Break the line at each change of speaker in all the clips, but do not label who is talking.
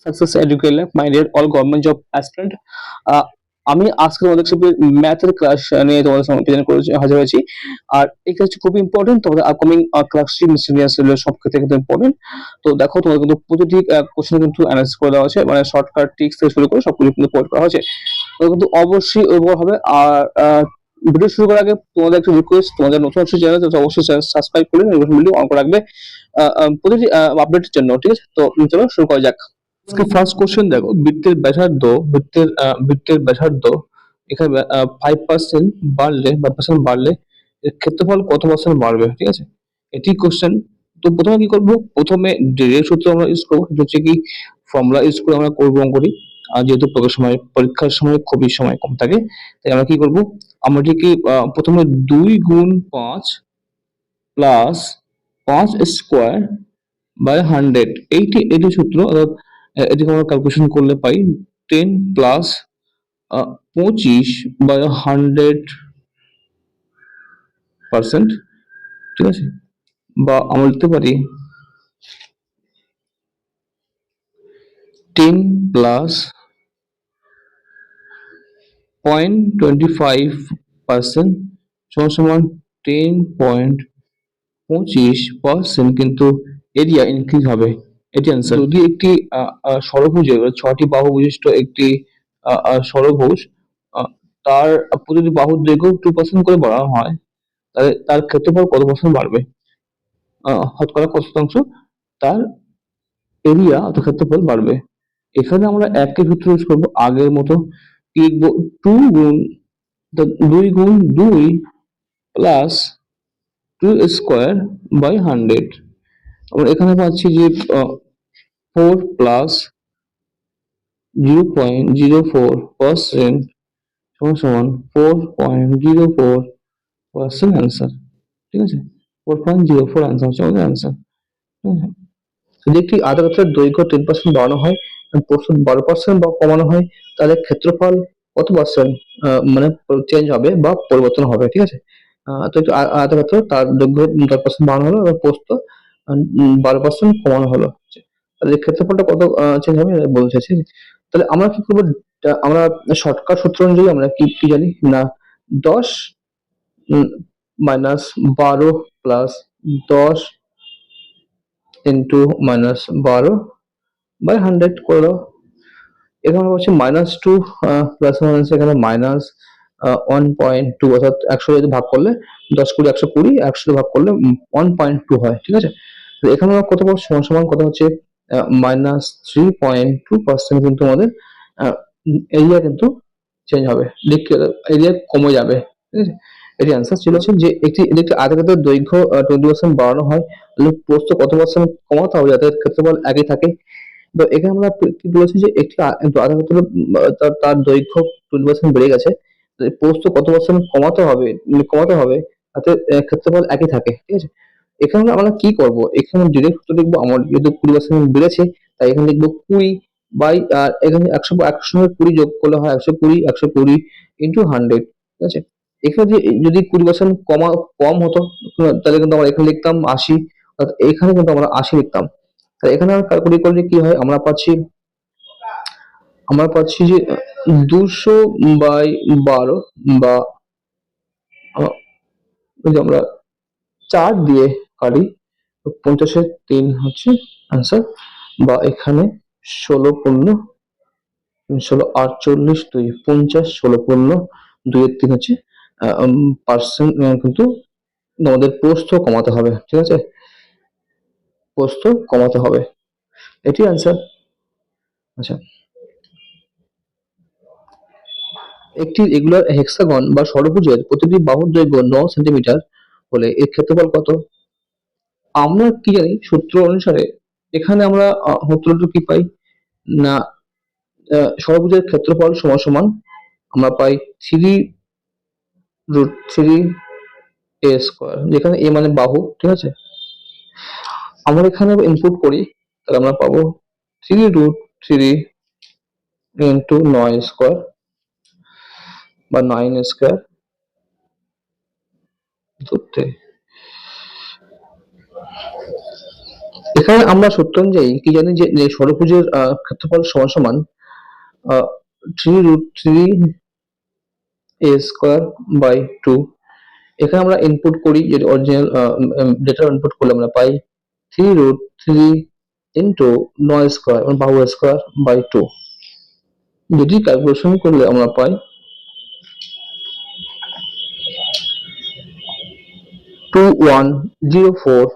Success education my dear all government job aspirant. আমি আজকে তোমাদের সাথে ম্যাথের ক্লাস নিয়ে তোমাদের সামনে প্রেজেন্ট করে হাজির হয়েছি। আর এই ক্লাসটি খুবই ইম্পর্টেন্ট, তোমাদের আপকামিং ক্লাসটি মিসলিনিয়াস সব ক্ষেত্রে কিন্তু ইম্পর্টেন্ট। তো দেখো তোমাদের কিন্তু প্রতিটি কোশ্চেন কিন্তু অ্যানালাইসিস করে দেওয়া আছে, মানে শর্টকাট ট্রিক্স থেকে শুরু করে সবকিছু কিন্তু প্রোভাইড করা হয়েছে। তো কিন্তু অবশ্যই ওইভাবে হবে। আর ভিডিও শুরু করার আগে তোমাদের একটা রিকোয়েস্ট, তোমাদের নতুন একটা চ্যানেল তো অবশ্যই সাবস্ক্রাইব করে নোটিফিকেশন অন করে রাখবে প্রতিটি আপডেটের জন্য। ঠিক আছে, তো চলো শুরু করা যাক। আজকে ফার্স্ট কোশ্চেন দেখো, বৃত্তের ব্যাসার্ধ এখানে 5% বাড়লে বা পার্সেন্ট বাড়লে এর ক্ষেত্রফল কত পার্সেন্ট বাড়বে। ঠিক আছে, এটি কোশ্চেন। তো প্রথমে কি করবো, প্রথমে ডিরেক্ট সূত্র আমরা ইউজ করবো, সেটা হচ্ছে কি ফর্মুলা ইউজ করে আমরা করবো অঙ্কটি। আর যেহেতু পরীক্ষার সময় খুবই সময় কম থাকে, তাই আমরা কি করবো, আমরা এটিকে প্রথমে 2 গুণ 5 প্লাস 5 স্কোয়ার বাই 100, এটি সূত্র। অর্থাৎ এটিকে আমরা ক্যালকুলেশন করলে পাই 10 প্লাস 25/100%। ঠিক আছে, বা আমরা লিখতে পারি 10 প্লাস 0.25% সমান সমান 10.25%, কিন্তু এরিয়া ইনক্রিজ হবে। এটি অ্যান্সার। যদি একটি ষড়ভুজের 6টি বাহু বিশিষ্ট একটি ষড়ভুজ, তার প্রতিটি বাহুর দৈর্ঘ্য 2% করে বাড়ানো হয়, তাহলে তার ক্ষেত্রফল কত পার্সেন্ট বাড়বে, শতকরা কত শতাংশ তার এরিয়া অর্থাৎ ক্ষেত্রফল বাড়বে। এখানে আমরা একই সূত্র ইউজ করবো আগের মতো। কি লিখবো, 2 গুণ 2 প্লাস 2 স্কোয়ার/100। আমরা এখানে পাচ্ছি যে 4 প্লাস 0.04% সমান সমান 4.04% অ্যান্সার। ঠিক আছে, 4.04 অ্যান্সার হচ্ছে আমাদের অ্যান্সার। যদি একটি আয়তক্ষেত্রের দৈর্ঘ্য 10% বাড়ানো হয়, প্রস্থ 12% বা কমানো হয়, তাহলে ক্ষেত্রফল কত পার্সেন্ট মানে চেঞ্জ হবে বা পরিবর্তন হবে। ঠিক আছে, তো একটু আয়তক্ষেত্র তার দৈর্ঘ্য 10% বাড়ানো হলো এবং প্রস্থ 12% কমানো হলো, তাহলে ক্ষেত্রফলটা কত চেঞ্জ হবে বলতে চাইছি। তাহলে আমরা কি করবো, আমরা শর্টকাট সূত্র অনুযায়ী আমরা কি কি জানি না, 10 মাইনাস 12 প্লাস 10 ইন্টু মাইনাস 12/100 করে দাও। এখানে হচ্ছে -2 প্লাস মাইনাস এখানে -1.2, অর্থাৎ 100 যদি ভাগ করলে 10 কুড়ি 120, 100 ভাগ করলে 1.2 হয়। ঠিক আছে, তো এখানে আমরা কত পাবো, সমান সমান কত হচ্ছে -3.2% কিন্তু আমাদের এরিয়া কিন্তু চেঞ্জ হবে, এরিয়া কমে যাবে। ঠিক আছে, এটি অ্যান্সার ছিল যে একটি আয়তক্ষেত্রের দৈর্ঘ্য 20% বাড়ানো হয়, তাহলে প্রস্থ কত পার্সেন্ট কমাতে হবে যাতে ক্ষেত্রফল একই থাকে। তো এখানে আমরা কি বলেছি যে একটি আয়তক্ষেত্র তার দৈর্ঘ্য 20% বেড়ে গেছে, প্রস্থ কত পার্সেন্ট কমাতে হবে যাতে ক্ষেত্রফল একই থাকে। ঠিক আছে, এখানে আমরা কি করব, এখানে ডিরেক্ট সূত্র লিখবো। আমার যেহেতু 20% বেড়েছে, তাই এখানে লিখবো 20 বাই, এখানে 100 সঙ্গে 20 যোগ করলে হয় 120 ইন্টু 100। ঠিক আছে, এখানে যদি 20% কম হতো, তাহলে কিন্তু আমরা এখানে লিখতাম 80, এখানে কিন্তু আমরা 80 লিখতাম। তাহলে এখানে আমরা ক্যালকুলেট করলে কি হয়, আমরা পাচ্ছি যে 200/12 বা যদি আমরা 4 দিয়ে কাটি, 50-এর 3 হচ্ছে আনসার, বা এখানে 16×16 2 50, 16×2 হচ্ছে পার্সেন্ট, কিন্তু আমাদের প্রস্থ কমাতে হবে। ঠিক আছে, প্রস্থ কমাতে হবে, এটি আনসার। আচ্ছা, একটি রেগুলার হেক্সাগন বা ষড়ভুজের প্রতিটি বাহুর দৈর্ঘ্য 9 সেন্টিমিটার হলে এর ক্ষেত্রফল কত। আমরা কি জানি সূত্র অনুসারে, এখানে আমরা সূত্রটা কি পাই না, ষড়ভুজের ক্ষেত্রফল সমান সমান আমরা পাই 3√3a², যেখানে a মানে বাহু। ঠিক আছে, আমরা এখানে ইনপুট করি, তাহলে আমরা পাবো 3√3 ইন্টু 9² বা 9² ধরতে। এখানে আমরা সূত্র অনুযায়ী কি জানি যে ষড়ভুজের ক্ষেত্রফল সমান সমান 3√3 a² / 2। এখানে আমরা ইনপুট করি, যে অরিজিনাল ডেটা ইনপুট করলে আমরা পাই 3√3 ইন্টু 9² মানে বাহু স্কোয়ার বাই 2। যদি ক্যালকুলেশন করলে আমরা পাই 2104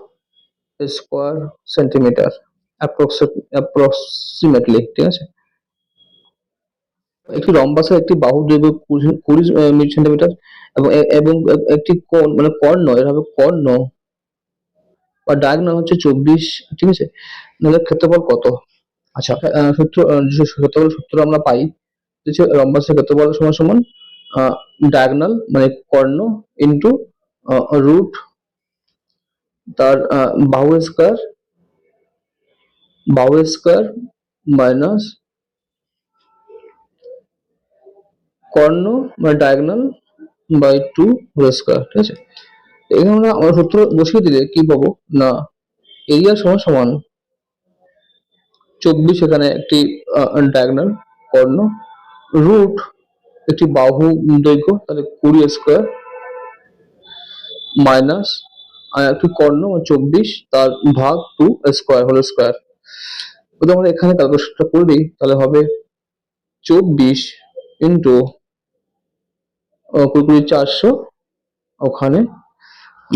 স্কোয়ার সেন্টিমিটার অ্যাপ্রক্সিমেটলি। ঠিক আছে, একটি রম্বাসের একটি বাহুর দৈর্ঘ্য 20 সেন্টিমিটার এবং একটি কোণ মানে কর্ণ, এর হবে কর্ণ বা ডায়াগোনাল হচ্ছে 24। ঠিক আছে, তাহলে ক্ষেত্রফল কত? আচ্ছা, সূত্র আমরা পাই যে রম্বাসের ক্ষেত্রফল সমান সমান ডায়াগোনাল মানে কর্ণ ইন্টু রুট তার বাহু স্কোয়ার মাইনাস কর্ণ মানে ডায়াগোনাল বাই 2 হোল স্কোয়ার। ঠিক আছে, এখানে আমরা সূত্র বসিয়ে দিলে কি পাবো না, এরিয়া সমান সমান 24 এখানে একটি ডায়াগোনাল কর্ণ, রুট একটি বাহু দৈর্ঘ্য তাহলে 20 স্কোয়ার মাইনাস একটি কর্ণ 24 তার ভাগ 2 স্কোয়ার হোল স্কোয়ার। যদি আমরা এখানে ক্যালকুলেশনটা করে দিই তাহলে হবে 24 ইন্টু 400, ওখানে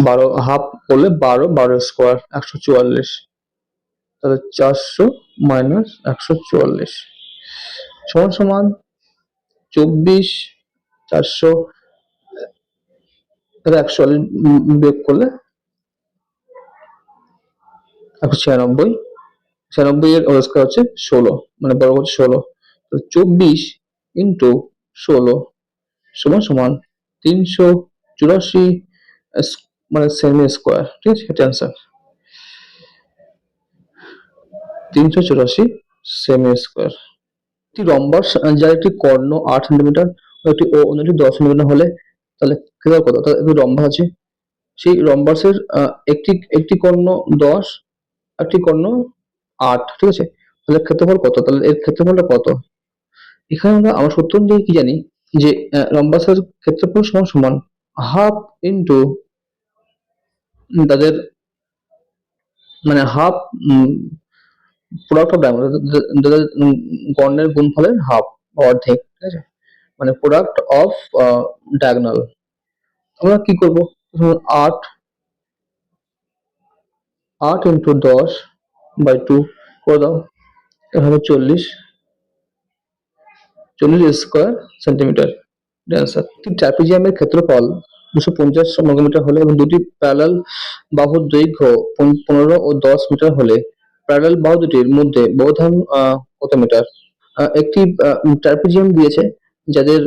12 হাফ করলে 12 স্কোয়ার 144, তাহলে 400 মাইনাস 144 সমান সমান 24 400 তাহলে 140 বিয়োগ করলে 196, 96 এর হোল স্কোয়ার হচ্ছে 16 মানে বর্গ হচ্ছে 16, তো 24 ইন্টু 16 সমান সমান 384 মানে সেমি স্কোয়ার। ঠিক আছে, এটা অ্যান্সার 384 সেমি স্কোয়ার। একটি রম্বাস যার একটি কর্ণ 8 সেন্টিমিটার ও একটি অন্যটি 10 সেন্টিমিটার হলে তাহলে ক্ষেত্রফল কত? তাহলে একটি রম্বাস আছে, সেই রম্বাসের একটি কর্ণ 10, একটি কর্ণ 8। ঠিক আছে, তাহলে ক্ষেত্রফল কত? তাহলে এর ক্ষেত্রফলটা কত? এখানে আমরা সূত্র অনুযায়ী কি জানি যে রম্বাসের ক্ষেত্রফল সমান সমান হাফ ইন্টু তাদের মানে হাফ প্রোডাক্ট অফ ডায়াগোনাল, কর্ণের গুণফলের হাফ অর্ধেক। ঠিক আছে, মানে প্রোডাক্ট অফ ডায়াগোনাল। আমরা কি করব, 8 ইন্টু 10 বাই 2 করে দাও, এভাবে 40 স্কোয়ার সেন্টিমিটার অ্যান্সার। ট্রাপিজিয়ামের ক্ষেত্রফল 250 বর্গমিটার হলে এবং দুটি প্যারালাল বাহুর দৈর্ঘ্য 15 ও 10 মিটার হলে প্যারালাল বাহু দুটির মধ্যে ব্যবধান কত মিটার? একটি ট্রাপিজিয়াম দিয়েছে যাদের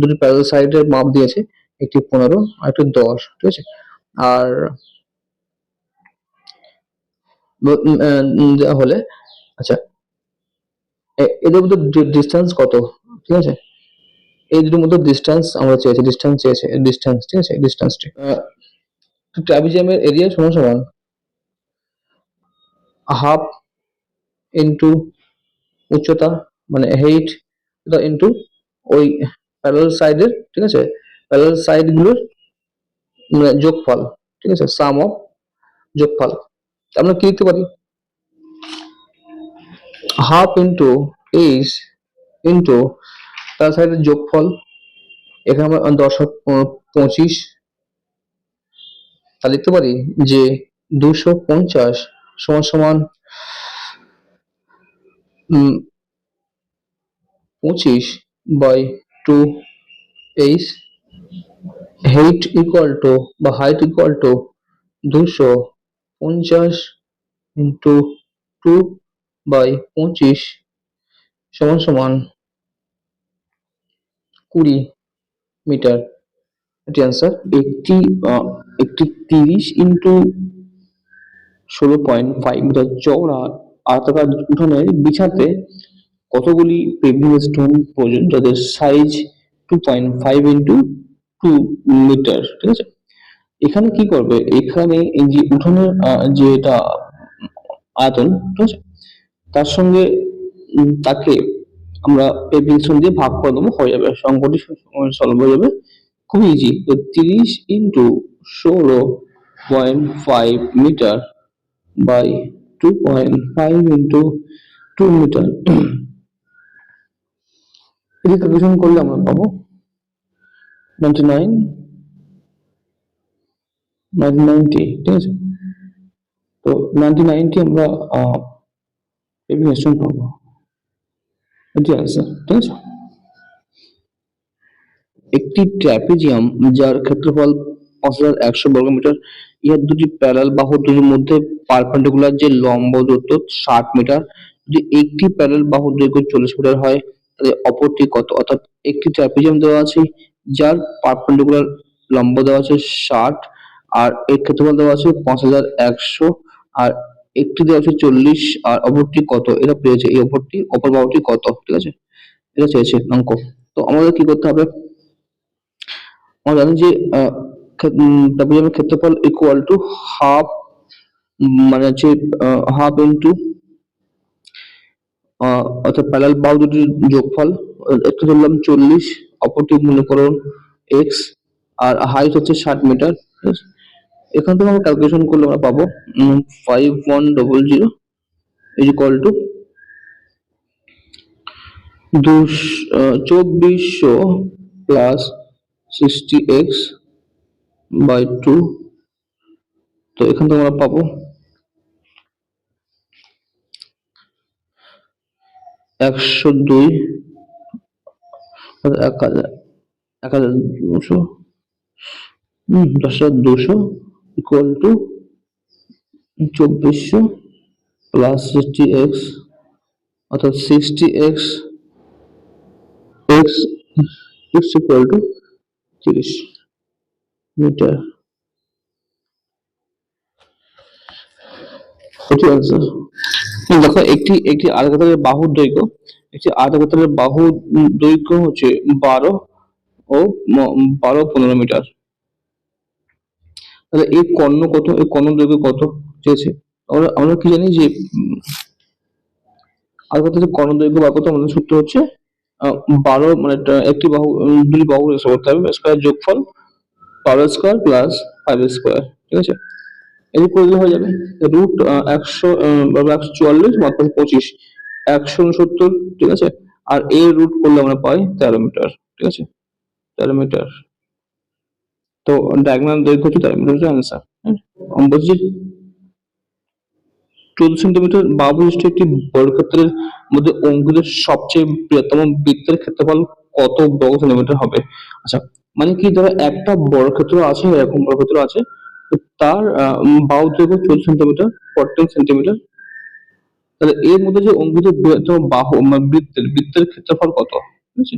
দুটি প্যারালাল সাইডের মাপ দিয়েছে, একটি 15 আর একটি 10। ঠিক আছে, আর দেওয়া হলে আচ্ছা এদের মধ্যে ডিস্টেন্স কত? ঠিক আছে, এই দুটোর মধ্যে ডিস্টেন্স আমরা চেয়েছি, ডিস্টেন্স। ঠিক আছে, ডিস্টেন্সটি ট্রাপিজিয়ামের এরিয়া সমান সমান হাফ ইন্টু উচ্চতা মানে হাইট ইন্টু ওই প্যারালাল সাইডের, ঠিক আছে, প্যারালাল সাইড গুলোর যোগফল। ঠিক আছে, সাম অফ যোগফল। আমরা কি লিখতে পারি, হাফ ইন্টু এইচ ইন্টু তার সাইডের যোগফল, এখানে আমরা 1025, তা লিখতে পারি যে 250 সমান সমান 25 by 2h, height equal to বা height equal to 250 into 2 by 25 সমান সমান 20 মিটার। এটি অ্যান্সার। একটি 30 ইন্টু 16.5 মিটার চওড়া আয়তাকার উঠোনের বিছাতে কতগুলি পেভিং স্টোন প্রয়োজন যাদের সাইজ 2.5 ইন্টু 2 মিটার? ঠিক আছে, এখানে কি করবে, এখানে এই যে উঠোনের যেটা আয়তন, ঠিক আছে, তার সঙ্গে তাকে আমরা পেভিংস্টোন দিয়ে ভাগ করে দেবো, হয়ে যাবে, সংখ্যাটি সলভ হয়ে যাবে, খুব ইজি। তো 30 into 16.5 metre by 2.5 into 2 metre, এটি ক্যালকুলেশন করলে আমরা পাবো 99 90, ঠিক আছে। তো 90 আমরা পেভিংস্টোন পাবো, এটি আনসার, ঠিক আছে। একটি ট্র্যাপিজিয়াম যার ক্ষেত্রফল 5100 বর্গমিটার, ইহার দুটি প্যারালাল বাহু দুটির মধ্যে পারপেন্ডিকুলার যে লম্ব দূরত্ব 60 মিটার, যদি একটি প্যারালাল বাহু দৈর্ঘ্য 40 মিটার হয়, তাহলে অপরটি কত? অর্থাৎ একটি ট্র্যাপিজিয়াম দেওয়া আছে যার পারপেন্ডিকুলার লম্ব দেওয়া আছে 60, আর এর ক্ষেত্রফল দেওয়া আছে 5100, আর একটি দেওয়া আছে 40, আর অপরটি কত এটা পেয়েছে, এই অপর বাহুটি কত, ঠিক আছে, এটা চেয়েছে অঙ্ক। তো আমাদের কি করতে হবে, আমরা জানি যে ট্রাপিজিয়ামের ক্ষেত্রফল ইকুয়াল টু হাফ, মানে হচ্ছে হাফ ইন্টু অর্থাৎ প্যারালাল বাহু দুটির যোগফল, একটু ধরলাম 40, অপরটি মনে করো এক্স, আর হাইট হচ্ছে 60 মিটার, ঠিক আছে। এখান থেকে আমরা ক্যালকুলেশন করলে আমরা পাবো 5100 is equal to 2400 plus 60x by 2। তো এখান থেকে আমরা পাবো 102, 1200, 10,200 ইকুয়াল টু 2400 প্লাস 60x, অর্থাৎ 60x x equal to 30 metre, এটি আনসার। দেখো একটি একটি আয়তক্ষেত্রের বাহুর দৈর্ঘ্য, একটি আয়তক্ষেত্রের বাহুর দৈর্ঘ্য হচ্ছে 12 ও 15 মিটার, তাহলে এই কর্ণ কত, এই কর্ণ দৈর্ঘ্য কত চেয়েছে। আমরা কি জানি যে আয়তক্ষেত্রের কর্ণ দৈর্ঘ্য বার করতে আমাদের সূত্র হচ্ছে 12, মানে একটি বাহু দুটি বাহু করতে হবে, স্কয়ার যোগফল 12 স্কয়ার প্লাস 5 স্কয়ার, ঠিক আছে, এই করলে হয়ে যাবে রুট 100 144 মাত্র 25 169, ঠিক আছে, আর এর রুট করলে আমরা পাই 13 মিটার, ঠিক আছে, 13 মিটার। তো ডায়াগোনাল দৈর্ঘ্য হচ্ছে 13 মিটার, আনসার। বলছি 14 সেন্টিমিটার বা বিশিষ্ট একটি বর্গক্ষেত্রের মধ্যে অঙ্কিত সবচেয়ে বৃহত্তম বৃত্তের ক্ষেত্রফল কত বর্গ সেন্টিমিটার হবে। আচ্ছা, মানে কি, ধরো একটা বর্গক্ষেত্র আছে, এরকম বর্গক্ষেত্র আছে, তো তার বাহু দৈর্ঘ্য 14 সেন্টিমিটার, 14 সেন্টিমিটার, তাহলে এর মধ্যে যে অঙ্কিত বৃহত্তম বাহু মানে বৃত্তের ক্ষেত্রফল কত, ঠিক আছে।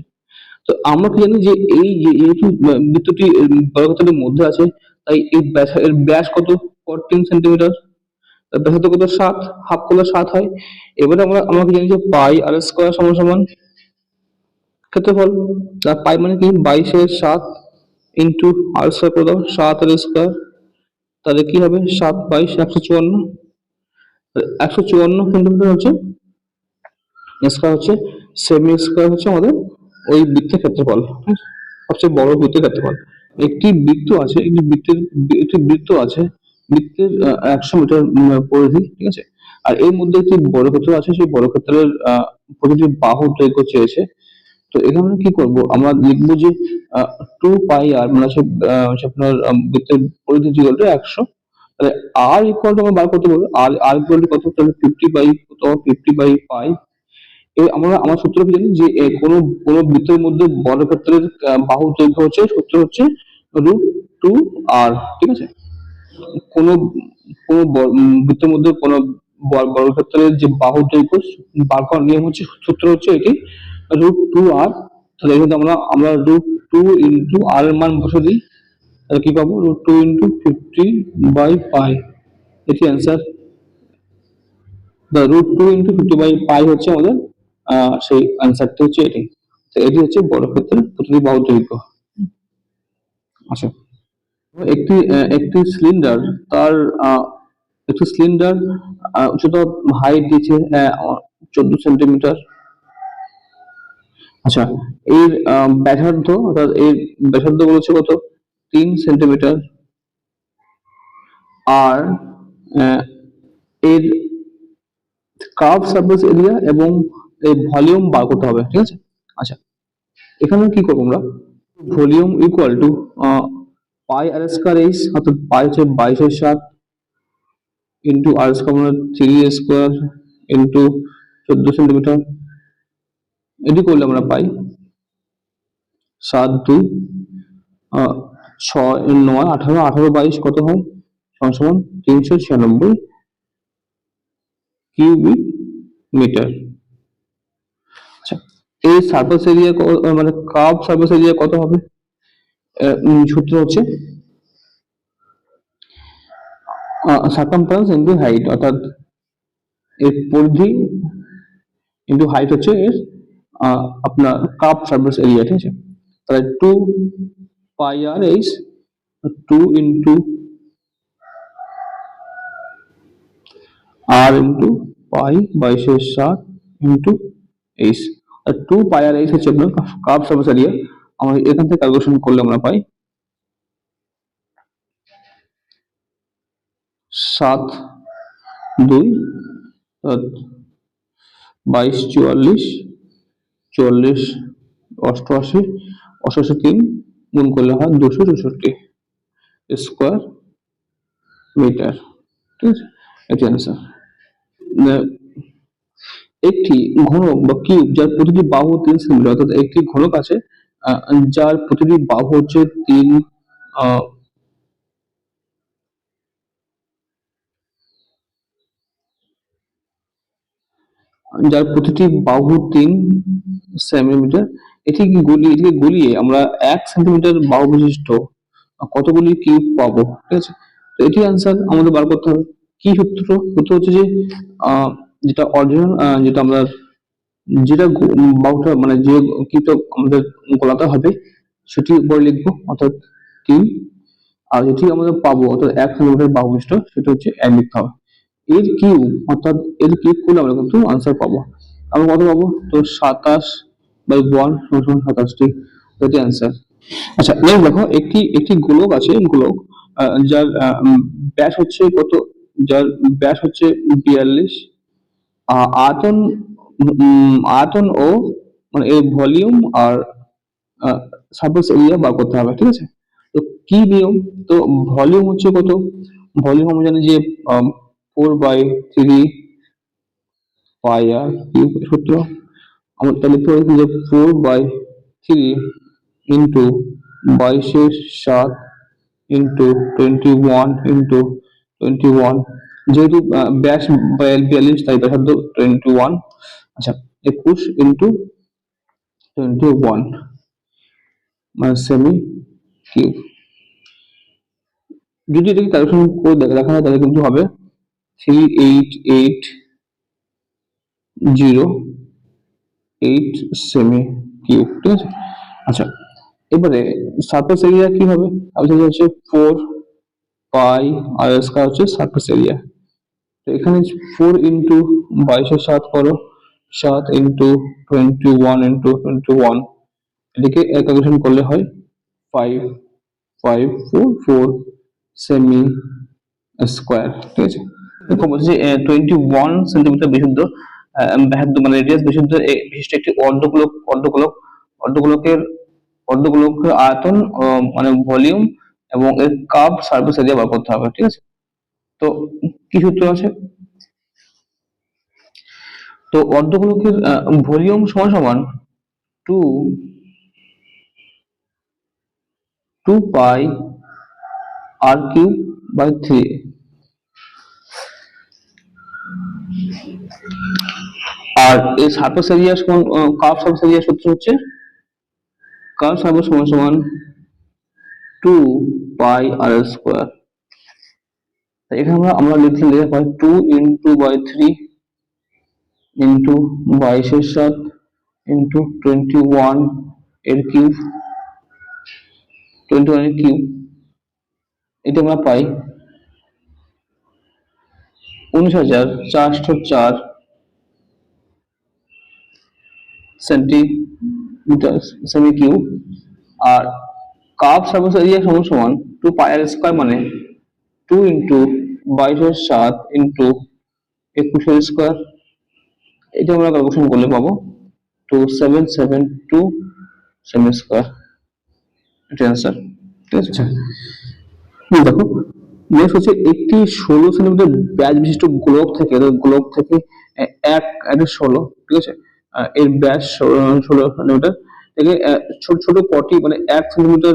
তো আমরা কি জানি যে এই যে যেহেতু বৃত্তটি বর্গক্ষেত্রের মধ্যে আছে, তাই এর ব্যাস কত, 14 সেন্টিমিটার, ব্যাসার্ধ কত, 7, হাফ করলে 7 হয়। এবারে আমরা কি জানি যে পাই আর স্কয়ার সমান সমান ক্ষেত্রফল, আর পাই মানে কি 22/7 ইন্টু আর স্কয়ার করে দাও, 7 আর স্কয়ার, তাহলে কি হবে 7 22 154, 154 সেন্টিমিটার হচ্ছে স্কয়ার, হচ্ছে সেমি স্কয়ার হচ্ছে আমাদের ওই বৃত্তের ক্ষেত্রফল, সবচেয়ে বড় বৃত্তের ক্ষেত্রফল। একটি বৃত্ত আছে, একটি বৃত্ত আছে, বৃত্তের 100 মিটার পরিধি, ঠিক আছে, আর এর মধ্যে একটি বর্গক্ষেত্র আছে, সেই বর্গক্ষেত্রের প্রতিটি বাহু দৈর্ঘ্য চেয়েছে। তো এখানে কি করব, আমরা লিখবো যে 2 পাই আর, মানে হচ্ছে আপনার বৃত্তের পরিধি ইকুয়াল টু 100, তাহলে আর ইকুয়াল টু আমরা বার করতে পারবো, আর ইকুয়াল টু কত, তাহলে 50/5। আমার সূত্র কি জানি যে কোন বৃত্তের মধ্যে বর্গক্ষেত্রের বাহু দৈর্ঘ্য হচ্ছে, সূত্র হচ্ছে √2r, ঠিক আছে। কোন কোন বৃত্তের মধ্যে কোন বর্গক্ষেত্রের যে বাহু দৈর্ঘ্য বার করার নিয়ম হচ্ছে, সূত্র হচ্ছে এটি √2r। তাহলে এখানে আমরা √2 ইন্টু আর এর মান বসে দিই, তাহলে কি পাবো, √2 ইন্টু 50/π, এটি অ্যান্সার। √2 ইন্টু 50/π হচ্ছে আমাদের সেই অ্যান্সারটি হচ্ছে এটি। তো এটি হচ্ছে বর্গক্ষেত্রের প্রতিটি বাহু দৈর্ঘ্য। আচ্ছা, একটি একটি সিলিন্ডার তার একটি সিলিন্ডার উচ্চতা হাইট দিয়েছে 14 সেন্টিমিটার। আচ্ছা, এর ব্যাসার্ধ, অর্থাৎ এর ব্যাসার্ধ বলেছে কত, 3 সেন্টিমিটার। আর আহ, এর কার্ভ সারফেস এরিয়া এবং এই ভলিউম বার করতে হবে, ঠিক আছে। আচ্ছা, এখানে কি করবো আমরা, ভলিউম ইকুয়াল টু পাই আর স্কয়ার এইচ, অর্থাৎ পাই হচ্ছে 22/7 ইন্টু আর স্কয়ার মানে 3 স্কয়ার ইন্টু 14 সেন্টিমিটার। এটি করলে আমরা পাই 7 2 6 9 18 18 22 কত হয়, সমান সমান 396 কিউবিক মিটার। আচ্ছা, এই সারফেস এরিয়া মানে কার্ভ সারফেস এরিয়া কত হবে, সূত্র হচ্ছে সার্কামফারেন্স ইন্টু হাইট, অর্থাৎ এর পরিধি ইন্টু হাইট হচ্ছে এর আপনার কার্ভ সারফেস এরিয়া, ঠিক আছে। তাহলে 2 পাই আর এইচ, 2 ইন্টু আর ইন্টু পাই 22/7 ইন্টু এইচ। 2 পাই আর এইচ হচ্ছে আপনার কার্ভ সারফেস এরিয়া। আমরা এখান থেকে ক্যালকুলেশন করলে আমরা পাই 7 2 22 44 44 88 88 3 গুণ করলে হয় 264 স্কোয়ার মিটার, ঠিক আছে। এটি অ্যান্সার। একটি ঘনক বা কিউব যার প্রতিটি বাহু 3 সেন্টিমিটার, অর্থাৎ একটি ঘনক আছে যার প্রতিটি বাহু হচ্ছে 3 যার প্রতিটি বাহু 3 সেন্টিমিটার। এটিকে গুলিয়ে আমরা 1 সেন্টিমিটার বাহু বিশিষ্ট কতগুলি কিউব পাবো, ঠিক আছে। তো এটি অ্যান্সার আমাদের বার করতে হবে। কি সূত্র, সূত্র হচ্ছে যে যেটা অরিজিনাল, যেটা আমরা যেটা বাহুটা মানে যে কিউবটা আমাদের গলাতে হবে সেটি উপরে লিখবো, অর্থাৎ 3। আর যেটি আমাদের পাবো অর্থাৎ 1 সেন্টিমিটার বাহু বিশিষ্ট সেটা হচ্ছে 1 লিখতে হবে। এর কিউব, অর্থাৎ এর কিউব করলে আমরা কিন্তু আনসার পাবো। আমরা কত পাবো, তো 27/1 সমান 27টি, এটি আনসার। আচ্ছা, নেক্সট দেখো, একটি একটি গোলক আছে, গোলক যার ব্যাস হচ্ছে কত, যার ব্যাস হচ্ছে 42। আয়তন, আয়তন ও মানে এর ভলিউম আর সারফেস এরিয়া বার করতে হবে, ঠিক আছে। তো কি নিয়ম, তো ভলিউম হচ্ছে কত, ভলিউম আমরা জানি যে 4/3 পাই আর কিউব সূত্র। আমরা তাহলে লিখতে পারি যে 4/3 ইন্টু 22/7 ইন্টু 21 ইন্টু 21, যেহেতু ব্যাস 42 তাই ব্যাসার্ধ 21। আচ্ছা, 21 ইন্টু 21 মানে সেমি কিউব। যদি এটাকে ক্যালকুলেশন করে দেখা হয় তাহলে কিন্তু হবে 3880 সেমি কিউব, ঠিক আছে। আচ্ছা, এবারে সারফেস এরিয়া কি হবে, সারফেস এরিয়া হচ্ছে 4 পাই আর স্কয়ার হচ্ছে সারফেস এরিয়া। তো এখানে 4 ইন্টু 22/7 করো, 7 ইন্টু 21 ইন্টু 21, এটাকে ক্যালকুলেশন করলে হয় 5544 সেমি স্কোয়ার, ঠিক আছে। দেখো বলছি 21 সেন্টিমিটার বিশুদ্ধ ব্যাসার্ধ মানে রেডিয়াস বিশুদ্ধ বিশিষ্ট একটি অর্ধগোলক, অর্ধগোলকের অর্ধগোলকের আয়তন মানে ভলিউম এবং এর কার্ভ সারফেস এরিয়া বার করতে হবে, ঠিক আছে। তো কি সূত্র আছে, তো অর্ধগোলকের ভলিউম সমান সমান 2 পাই আর কিউব/3। আর এই সারফেস এরিয়া সমান কার্ভ সারফেস এরিয়া সূত্র হচ্ছে কার্ভ সারফেস সমান সমান 2 পাই আর স্কোয়ার। এখানে আমরা লিখতে পাই 2 × 3 × 22/7 × 21 এর কিউব, 21 এর কিউব, এটা আমরা পাই 19,404 সেন্টিমিটার সেমি কিউব। আর কার্ভ সারফেস এরিয়া সমান সমান 2 পাই আর স্কয়ার, মানে 2 ইন্টু 22/7 ইন্টু 21 স্কয়ার। এটা আমরা ক্যালকুলেশন করলে পাবো 2772 সেমি স্কয়ার। এটা অ্যান্সার। ঠিক আছে, দেখো নেক্সট হচ্ছে একটি 16 সেন্টিমিটার ব্যাস বিশিষ্ট গোলক থেকে, একটা 16, ঠিক আছে, এর ব্যাস 16 সেন্টিমিটার থেকে ছোট ছোট কটি, মানে 1 সেন্টিমিটার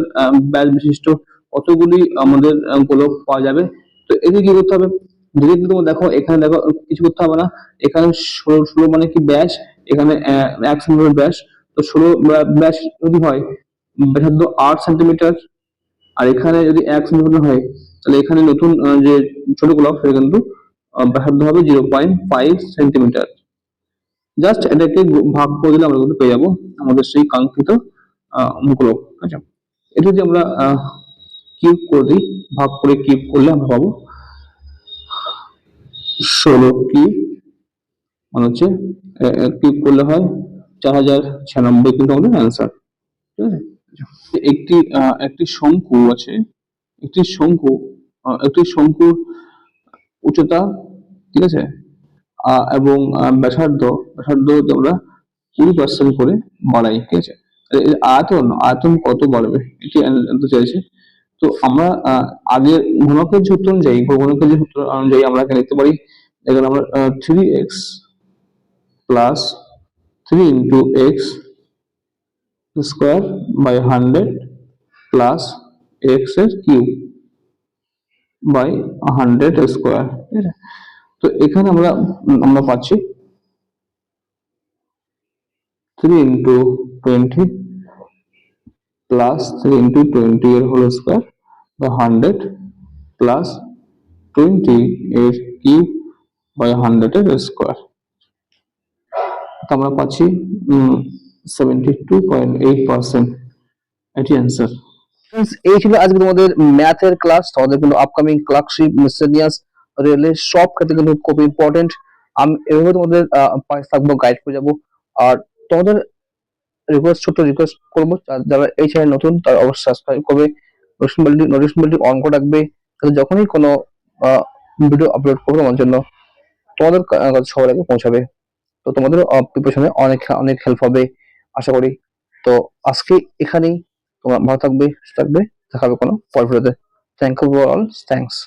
ব্যাস বিশিষ্ট কতগুলি আমাদের গোলক পাওয়া যাবে। তো এদের কি করতে হবে, যদি তোমরা দেখো এখানে, দেখো কিছু করতে হবে না, এখানে 16 মানে কি ব্যাস, এখানে 1 সেন্টিমিটার ব্যাস। তো 16 ব্যাস যদি হয়, ব্যাসার্ধ 8 সেন্টিমিটার, আর এখানে যদি 1 সেন্টিমিটার হয়, তাহলে এখানে নতুন যে ছোট গোলক সেটা কিন্তু ব্যাসার্ধ হবে 0.5 সেন্টিমিটার। জাস্ট এটাকে ভাগ করে দিলে আমরা কিন্তু পেয়ে যাবো আমাদের সেই কাঙ্ক্ষিত গোলক। আচ্ছা, এটা যদি আমরা কিউব করে দিই, ভাগ করে কিউব করলে আমরা পাবো 16 কিউব, মানে হচ্ছে কিউব করলে হয় 4096, কিন্তু আমাদের অ্যান্সার। ঠিক আছে, একটি একটি শঙ্কু আছে, একটি শঙ্কু একটি শঙ্কুর উচ্চতা, ঠিক আছে, এবং ব্যাসার্ধ যদি আমরা 20% করে বাড়াই, ঠিক আছে, এর আয়তন কত বাড়বে এটি জানতে চাইছে। তো আমরা আগের ঘনকের সূত্র অনুযায়ী, আমরা এখানে লিখতে পারি, এখানে আমরা 3x plus 3 into x square by 100 plus x এর কিউব বাই 100 স্কোয়ার। ঠিক আছে, তো এখানে আমরা পাচ্ছি 3 ইন্টু 20 প্লাস 3 ইন্টু 20 এর হোল স্কোয়ার বাই 100 প্লাস 20 এর কিউব বাই 100 এর স্কোয়ার। তো আমরা পাচ্ছি 72.8%। এটি অ্যান্সার। এই ছিল আজকে তোমাদের ম্যাথের ক্লাস। তোমাদের কিন্তু আপকামিং ক্লার্কশিপ, মিসেলিনিয়াস, রেলের সব ক্ষেত্রে কিন্তু খুব ইম্পর্টেন্ট। আমি এভাবে তোমাদের পাশে থাকবো, গাইড করে যাবো। আর তোমাদের ছোট্ট রিকোয়েস্ট করবো, যারা এই চ্যানেল নতুন তারা অবশ্যই সাবস্ক্রাইব করবে, নোটিফিকেশন অন করে রাখবে, তাহলে যখনই কোনো ভিডিও আপলোড করবো আমার জন্য তোমাদের কাছে সবার আগে পৌঁছাবে। তো তোমাদের প্রিপারেশনে অনেক অনেক হেল্প হবে আশা করি। তো আজকে এখানেই, তোমরা ভালো থাকবে, সুস্থ থাকবে, দেখা হবে কোনো পরের ভিডিওতে। Thank you for all, thanks.